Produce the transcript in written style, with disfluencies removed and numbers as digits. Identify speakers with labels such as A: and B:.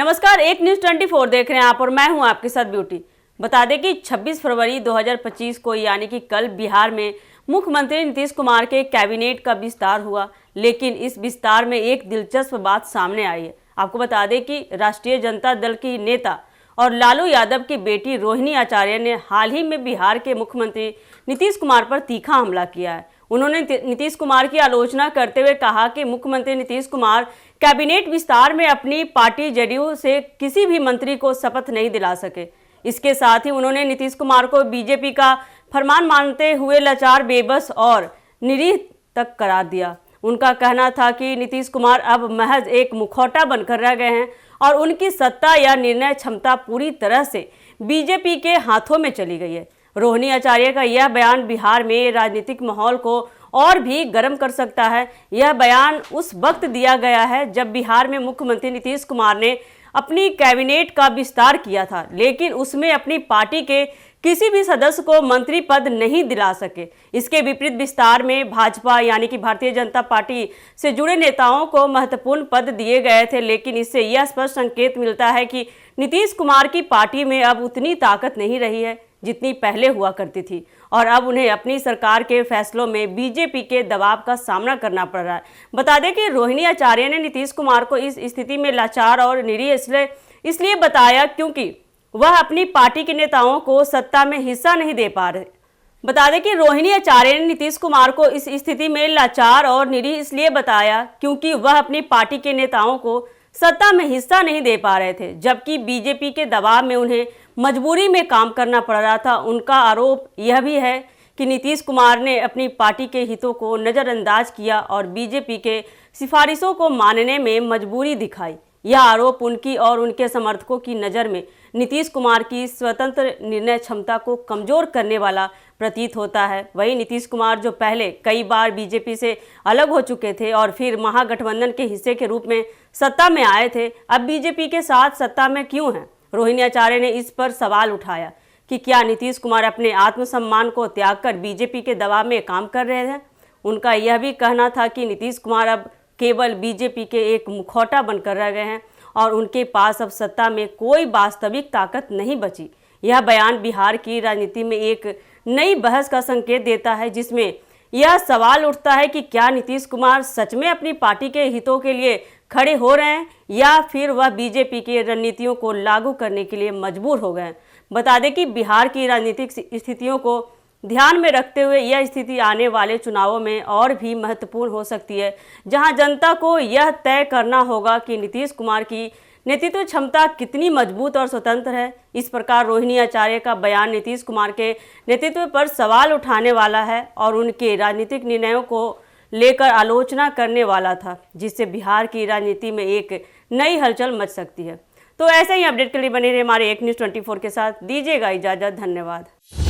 A: नमस्कार, एक न्यूज 24 देख रहे हैं आप और मैं हूं आपके साथ ब्यूटी। बता दें कि 26 फरवरी 2025 को यानी कि कल बिहार में मुख्यमंत्री नीतीश कुमार के कैबिनेट का विस्तार हुआ, लेकिन इस विस्तार में एक दिलचस्प बात सामने आई है। आपको बता दें कि राष्ट्रीय जनता दल की नेता और लालू यादव की बेटी रोहिणी आचार्य ने हाल ही में बिहार के मुख्यमंत्री नीतीश कुमार पर तीखा हमला किया है। उन्होंने नीतीश कुमार की आलोचना करते हुए कहा कि मुख्यमंत्री नीतीश कुमार कैबिनेट विस्तार में अपनी पार्टी जेडीयू से किसी भी मंत्री को शपथ नहीं दिला सके। इसके साथ ही उन्होंने नीतीश कुमार को बीजेपी का फरमान मानते हुए लाचार, बेबस और निरीह तक करार दिया। उनका कहना था कि नीतीश कुमार अब महज एक मुखौटा बनकर रह गए हैं और उनकी सत्ता या निर्णय क्षमता पूरी तरह से बीजेपी के हाथों में चली गई है। रोहिणी आचार्य का यह बयान बिहार में राजनीतिक माहौल को और भी गर्म कर सकता है। यह बयान उस वक्त दिया गया है जब बिहार में मुख्यमंत्री नीतीश कुमार ने अपनी कैबिनेट का विस्तार किया था, लेकिन उसमें अपनी पार्टी के किसी भी सदस्य को मंत्री पद नहीं दिला सके। इसके विपरीत विस्तार में भाजपा यानी कि भारतीय जनता पार्टी से जुड़े नेताओं को महत्वपूर्ण पद दिए गए थे, लेकिन इससे यह स्पष्ट संकेत मिलता है कि नीतीश कुमार की पार्टी में अब उतनी ताकत नहीं रही है जितनी पहले हुआ करती थी और अब उन्हें अपनी सरकार के फैसलों में बीजेपी के दबाव का सामना करना पड़ रहा है। बता दें कि रोहिणी आचार्य ने नीतीश कुमार को इस स्थिति में लाचार और निरीह इसलिए बताया क्योंकि वह अपनी पार्टी के नेताओं को सत्ता में हिस्सा नहीं दे पा रहे। बता दें कि रोहिणी आचार्य ने नीतीश कुमार को इस स्थिति में लाचार और निरीह इसलिए बताया क्योंकि वह अपनी पार्टी के नेताओं को सत्ता में हिस्सा नहीं दे पा रहे थे, जबकि बीजेपी के दबाव में उन्हें मजबूरी में काम करना पड़ रहा था। उनका आरोप यह भी है कि नीतीश कुमार ने अपनी पार्टी के हितों को नज़रअंदाज किया और बीजेपी के सिफारिशों को मानने में मजबूरी दिखाई। यह आरोप उनकी और उनके समर्थकों की नज़र में नीतीश कुमार की स्वतंत्र निर्णय क्षमता को कमज़ोर करने वाला प्रतीत होता है। वहीं नीतीश कुमार जो पहले कई बार बीजेपी से अलग हो चुके थे और फिर महागठबंधन के हिस्से के रूप में सत्ता में आए थे, अब बीजेपी के साथ सत्ता में क्यों हैं? रोहिणी आचार्य ने इस पर सवाल उठाया कि क्या नीतीश कुमार अपने आत्मसम्मान को त्याग कर बीजेपी के दबाव में काम कर रहे हैं। उनका यह भी कहना था कि नीतीश कुमार अब केवल बीजेपी के एक मुखौटा बनकर रह गए हैं और उनके पास अब सत्ता में कोई वास्तविक ताकत नहीं बची। यह बयान बिहार की राजनीति में एक नई बहस का संकेत देता है, जिसमें यह सवाल उठता है कि क्या नीतीश कुमार सच में अपनी पार्टी के हितों के लिए खड़े हो रहे हैं या फिर वह बीजेपी की रणनीतियों को लागू करने के लिए मजबूर हो गए। बता दें कि बिहार की राजनीतिक स्थितियों को ध्यान में रखते हुए यह स्थिति आने वाले चुनावों में और भी महत्वपूर्ण हो सकती है, जहां जनता को यह तय करना होगा कि नीतीश कुमार की नेतृत्व क्षमता कितनी मजबूत और स्वतंत्र है। इस प्रकार रोहिणी आचार्य का बयान नीतीश कुमार के नेतृत्व पर सवाल उठाने वाला है और उनके राजनीतिक निर्णयों को लेकर आलोचना करने वाला था, जिससे बिहार की राजनीति में एक नई हलचल मच सकती है। तो ऐसे ही अपडेट के लिए बने रहिए हमारे एक न्यूज़ 24 के साथ। दीजिएगा इजाज़त। धन्यवाद।